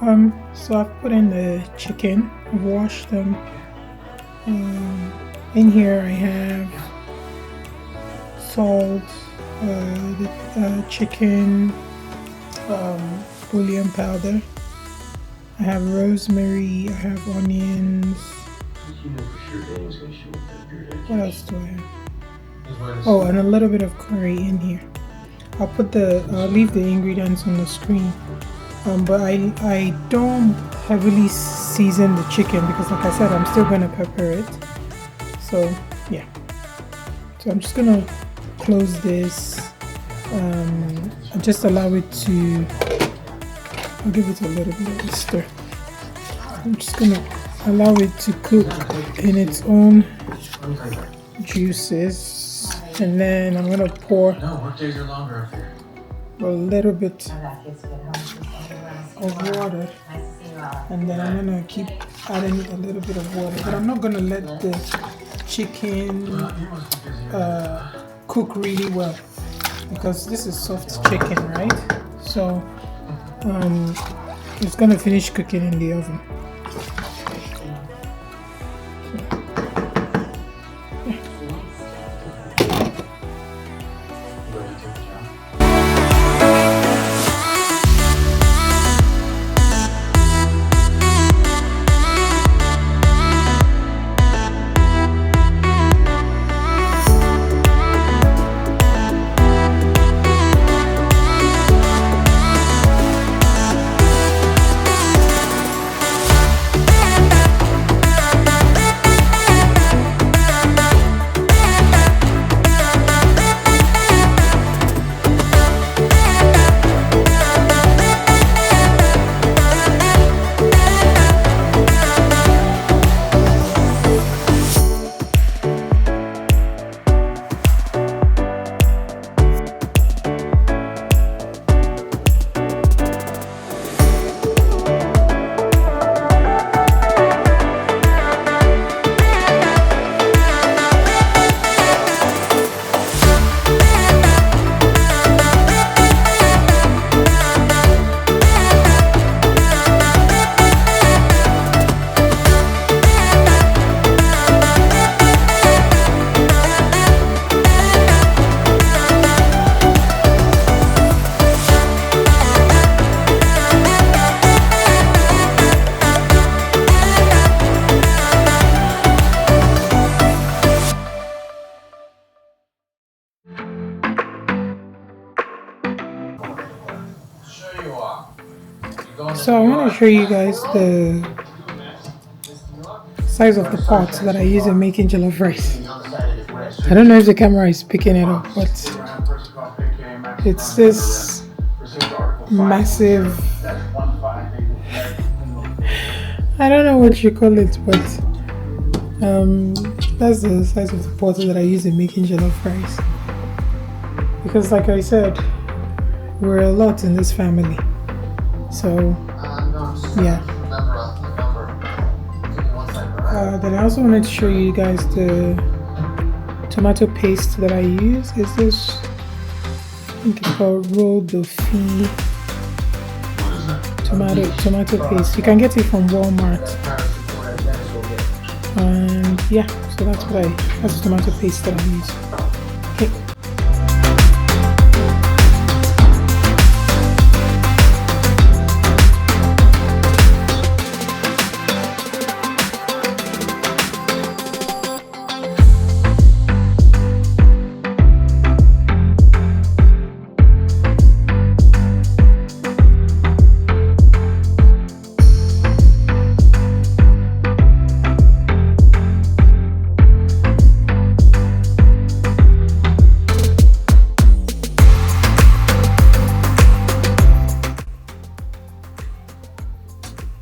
So I've put in the chicken. I've washed them. In here I have salt, the chicken, bouillon powder. I have rosemary. I have onions. What else do I have? Oh, and a little bit of curry in here. I'll leave the ingredients on the screen. But I don't heavily season the chicken because, like I said, I'm still gonna pepper it. So yeah. So I'm just gonna close this. And just allow it to. I'll give it a little bit of a stir. I'm just gonna allow it to cook in its own juices, and then I'm gonna pour a little bit of water, and then I'm gonna keep adding a little bit of water, but I'm not gonna let the chicken cook really well because this is soft chicken, right? So it's gonna finish cooking in the oven. So I want to show you guys the size of the pot that I use in making jollof rice. I don't know if the camera is picking it up, but it's this massive, I don't know what you call it, but that's the size of the pot that I use in making jollof rice. Because like I said, we're a lot in this family. So yeah. Then I also wanted to show you guys the tomato paste that I use. Is this, I think it's called Rodolphi tomato paste. You can get it from Walmart. And yeah, so that's the tomato paste that I use. Okay.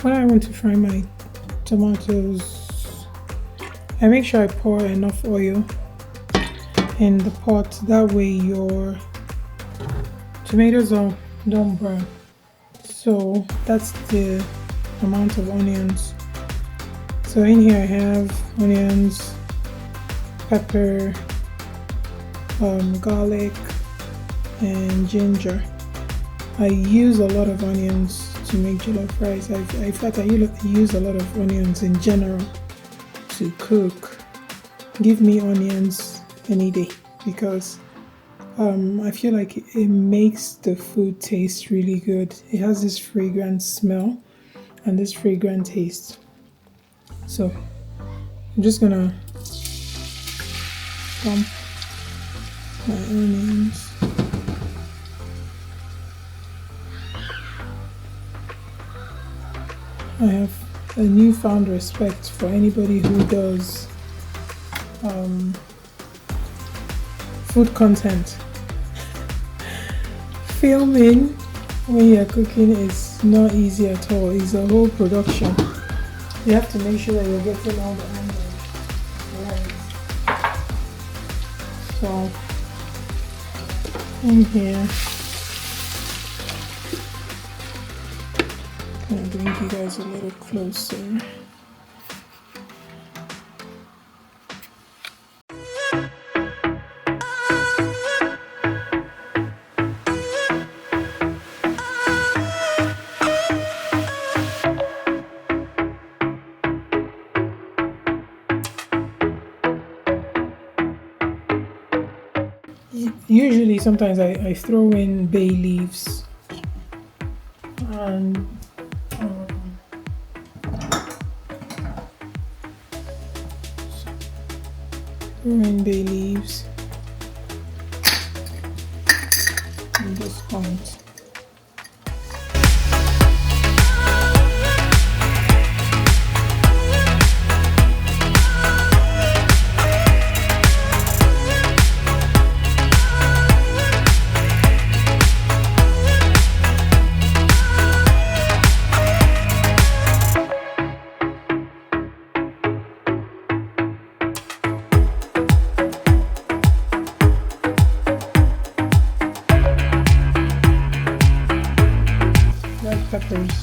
When I want to fry my tomatoes, I make sure I pour enough oil in the pot. That way your tomatoes don't burn. So that's the amount of onions. So in here I have onions, pepper, garlic, and ginger. I use a lot of onions to make jollof rice. In fact, I use a lot of onions in general to cook. Give me onions any day because I feel like it makes the food taste really good. It has this fragrant smell and this fragrant taste. So I'm just gonna dump my onions. I have a newfound respect for anybody who does food content. Filming when you're cooking is not easy at all. It's a whole production. You have to make sure that you're getting all the angles right. So in here, I'm gonna bring you guys a little closer. Usually, sometimes I throw in bay leaves and throw in bay leaves at this point. Peppers.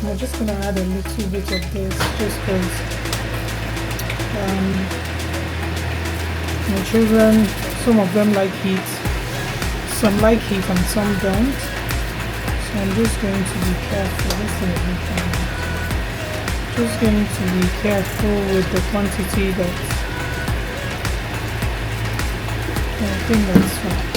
I'm just gonna add a little bit of this just because my children, some of them like heat, some like heat and some don't. So I'm just going to be careful. Just going to be careful with the quantity that I think that's fine.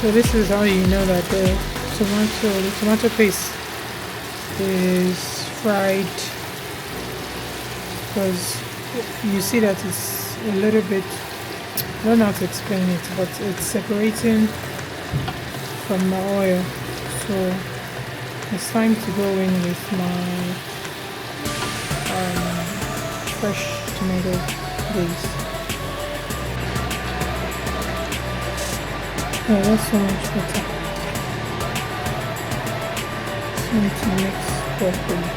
So this is how you know that the tomato paste is fried, because you see that it's a little bit, I don't know how to explain it, but it's separating from the oil. So it's time to go in with my fresh tomato paste. Oh, that's so much better. Just need to mix properly.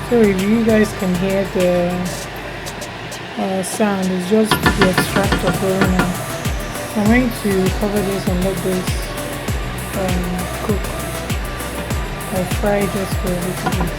So if you guys can hear the sound, it's just the extractor going on. I'm going to cover this and let this cook. I'll fry this for a little bit.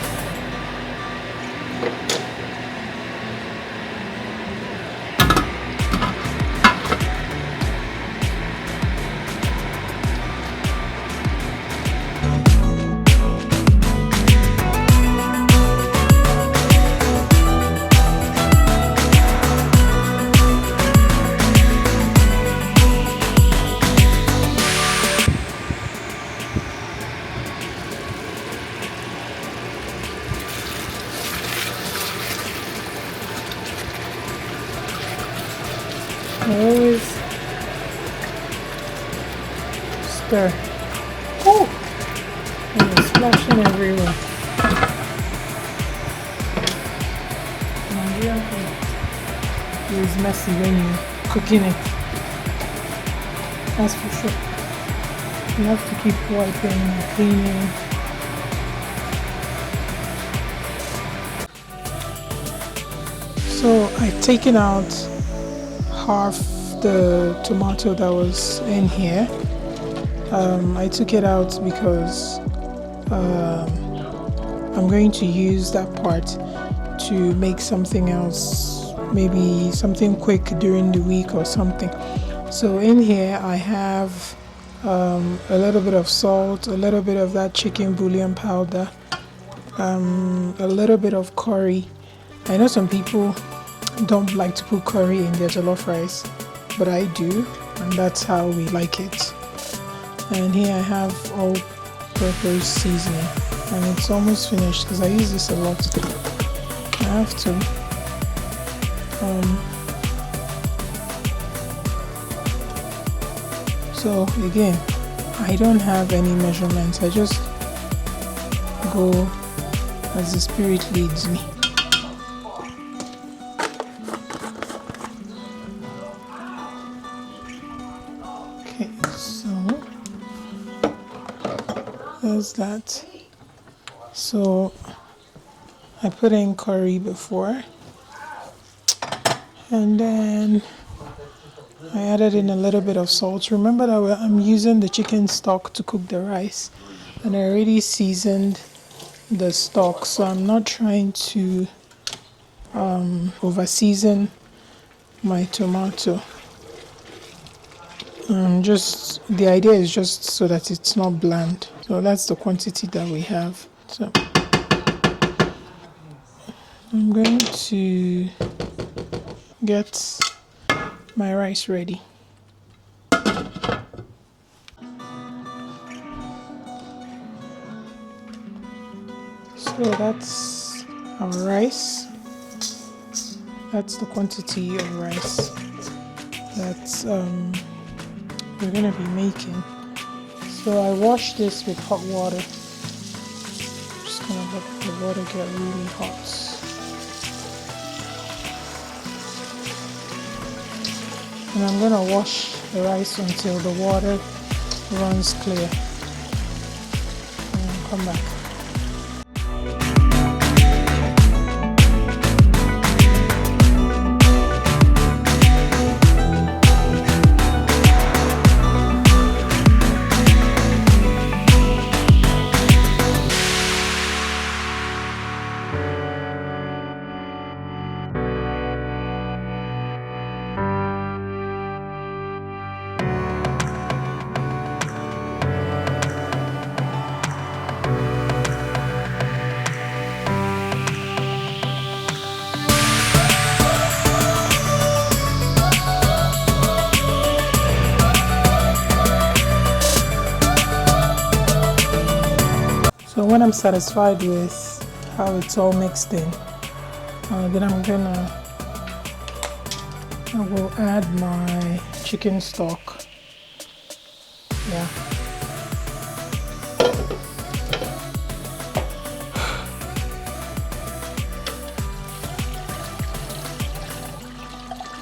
I always stir. Oh! And it's splashing everywhere. Nigerian food is messy when you're cooking it. That's for sure. You have to keep wiping and cleaning. So I've taken out half the tomato that was in here. I took it out because I'm going to use that part to make something else, maybe something quick during the week or something. So in here I have a little bit of salt, a little bit of that chicken bouillon powder, a little bit of curry. I know some people don't like to put curry in their jollof rice, but I do, and that's how we like it. And here I have all-purpose seasoning, and it's almost finished because I use this a lot. I have to. So again, I don't have any measurements. I just go as the spirit leads me. Okay, so there's that. So I put in curry before, and then I added in a little bit of salt. Remember that I'm using the chicken stock to cook the rice, and I already seasoned the stock, so I'm not trying to over season my tomato. Just the idea is just so that it's not bland. So that's the quantity that we have. So I'm going to get my rice ready. So that's our rice. That's the quantity of rice that we're gonna be making. So I wash this with hot water. Just gonna let the water get really hot. And I'm gonna wash the rice until the water runs clear. And come back. So when I'm satisfied with how it's all mixed in, then I will add my chicken stock. Yeah.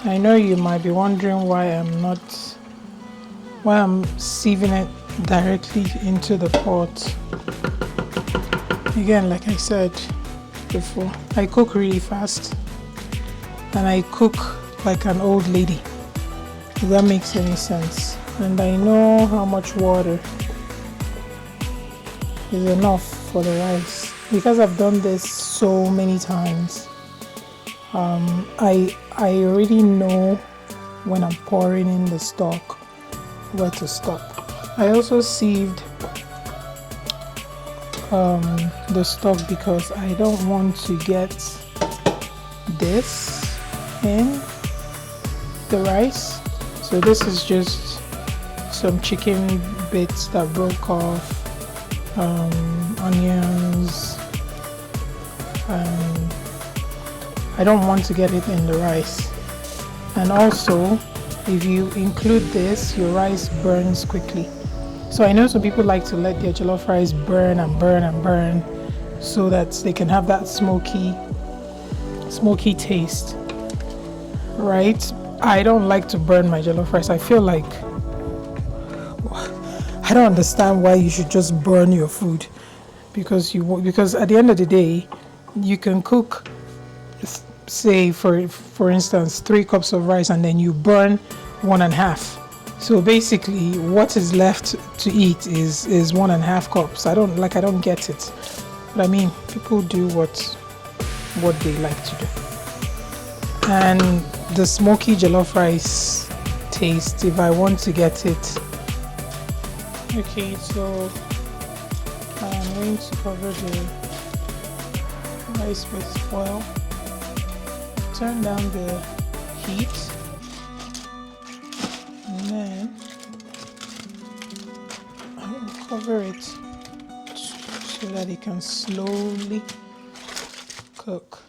I know you might be wondering why I'm sieving it directly into the pot. Again, like I said before, I cook really fast and I cook like an old lady, if that makes any sense. And I know how much water is enough for the rice because I've done this so many times. I already know when I'm pouring in the stock where to stop. I also sieved the stock because I don't want to get this in the rice. So this is just some chicken bits that broke off, onions, and I don't want to get it in the rice. And also, if you include this, your rice burns quickly. So I know some people like to let their jollof rice burn and burn and burn so that they can have that smoky taste, right? I don't like to burn my jollof rice. I feel like I don't understand why you should just burn your food, because at the end of the day, you can cook, say for instance 3 cups of rice and then you burn 1.5. So basically what is left to eat is 1.5 cups. I don't get it, but I mean, people do what they like to do. And the smoky jollof rice taste, if I want to get it. Okay, so I'm going to cover the rice with foil. Turn down the heat, and then I will cover it so that it can slowly cook.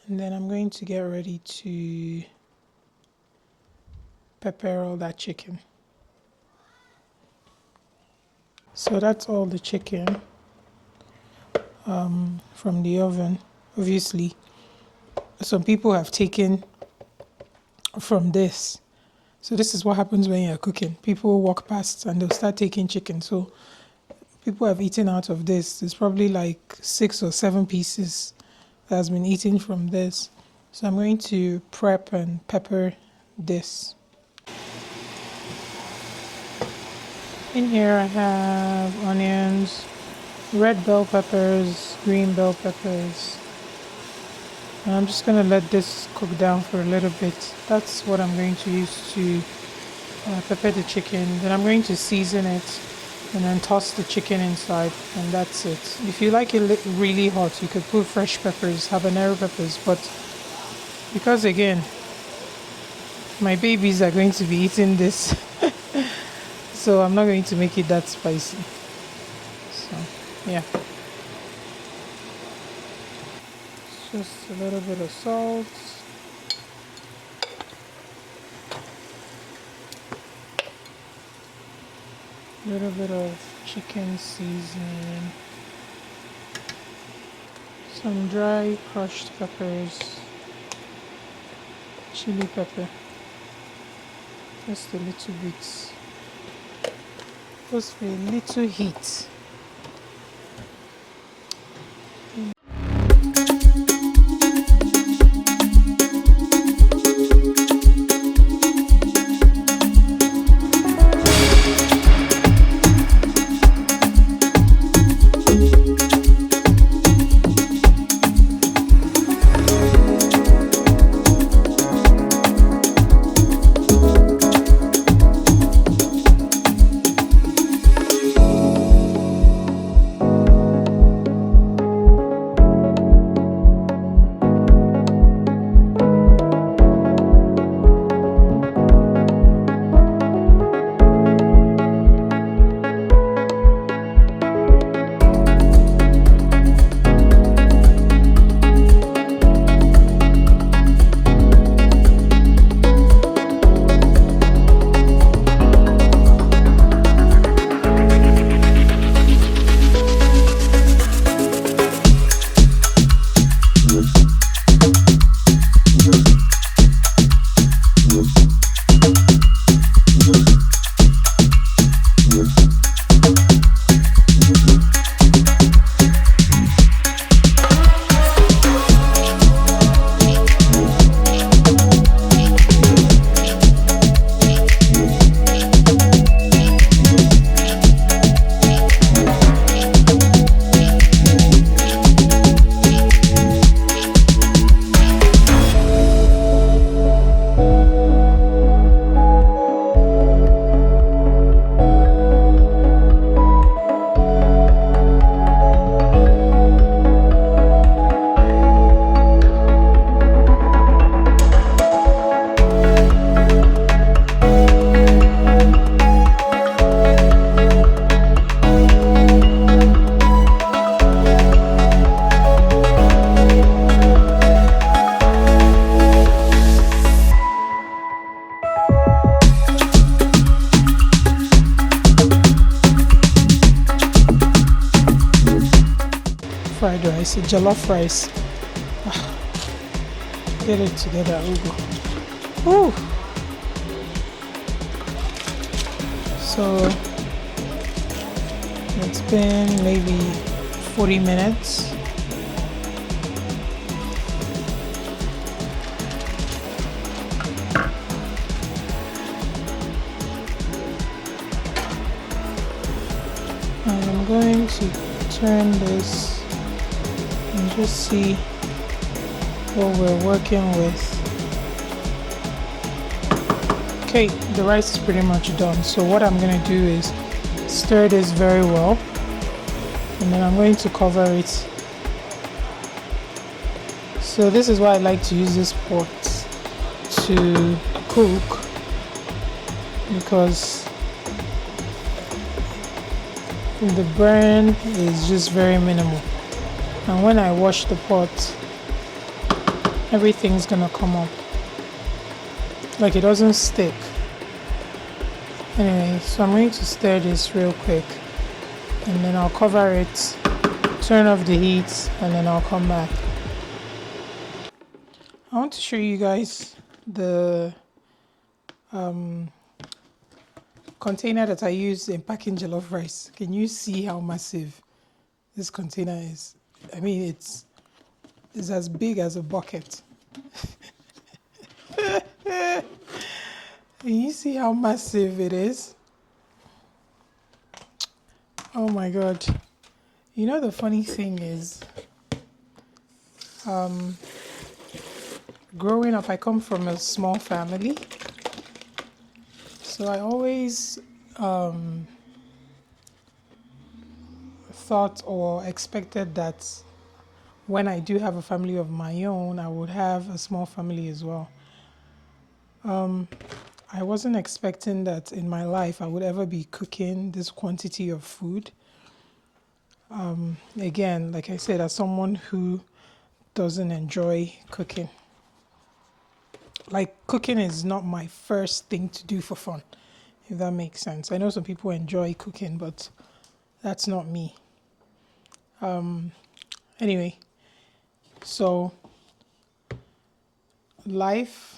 And then I'm going to get ready to pepper all that chicken. So that's all the chicken from the oven. Obviously, some people have taken from this. So this is what happens when you're cooking. People walk past and they'll start taking chicken. So people have eaten out of this. There's probably like 6 or 7 pieces that has been eaten from this. So I'm going to prep and pepper this. In here I have onions, red bell peppers, green bell peppers. And I'm just going to let this cook down for a little bit. That's what I'm going to use to pepper the chicken. Then I'm going to season it and then toss the chicken inside, and that's it. If you like it really hot, you could put fresh peppers, habanero peppers, but because again, my babies are going to be eating this, so I'm not going to make it that spicy. So, yeah. Just a little bit of salt. A little bit of chicken seasoning. Some dry crushed peppers. Chili pepper. Just a little bit. Just for a little heat. Fried rice, jollof rice. Get it together, Ugo. Ooh. So it's been maybe 40 minutes. And I'm going to turn this and just see what we're working with. Okay, the rice is pretty much done. So what I'm going to do is stir this very well, and then I'm going to cover it. So this is why I like to use this pot to cook, because the burn is just very minimal, and when I wash the pot, everything's gonna come up, like it doesn't stick. Anyway, so I'm going to stir this real quick, and then I'll cover it, turn off the heat, and then I'll come back. I want to show you guys the container that I use in packing jollof rice. Can you see how massive this container is? I mean, it's as big as a bucket. Can you see how massive it is? Oh my god. You know, the funny thing is, growing up, I come from a small family. So I always thought or expected that when I do have a family of my own, I would have a small family as well. I wasn't expecting that in my life I would ever be cooking this quantity of food. Again, like I said, as someone who doesn't enjoy cooking, like cooking is not my first thing to do for fun, if that makes sense. I know some people enjoy cooking, but that's not me. Anyway, so life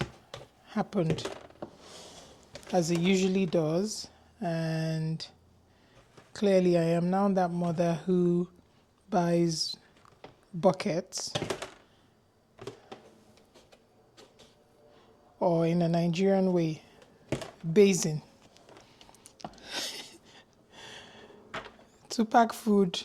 happened as it usually does, and clearly I am now that mother who buys buckets, or in a Nigerian way, basin, to pack food.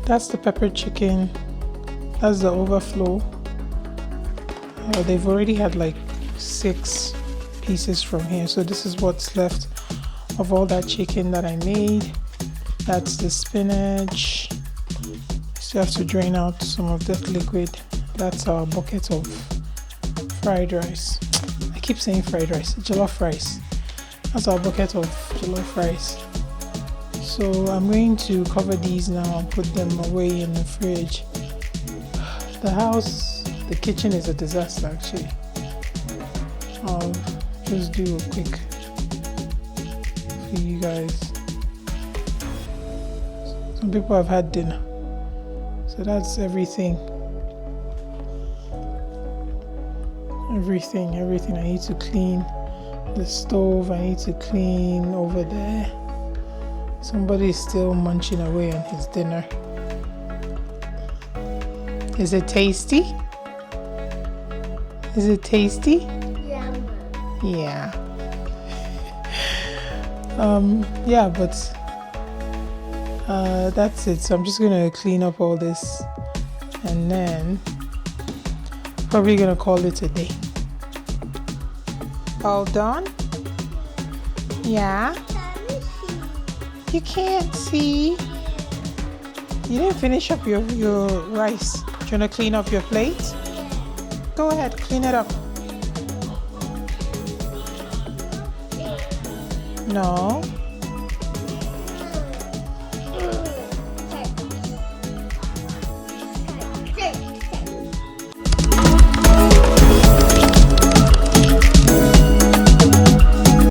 That's the pepper chicken That's the overflow. They've already had like 6 pieces from here, so this is what's left of all that chicken that I made. That's the spinach. Still have to drain out some of that liquid. That's our bucket of fried rice. I keep saying fried rice, jollof rice. That's our bucket of jollof rice. So I'm going to cover these now and put them away in the fridge. The kitchen is a disaster actually. I'll just do a quick for you guys. Some people have had dinner. So that's everything. Everything I need to clean. The stove I need to clean over there. Somebody's still munching away on his dinner. Is it tasty? Is it tasty? Yeah. Yeah, but that's it. So I'm just gonna clean up all this and then probably gonna call it a day. All done? Yeah. You can't see. You didn't finish up your rice. Do you wanna clean up your plate? Go ahead, clean it up. No.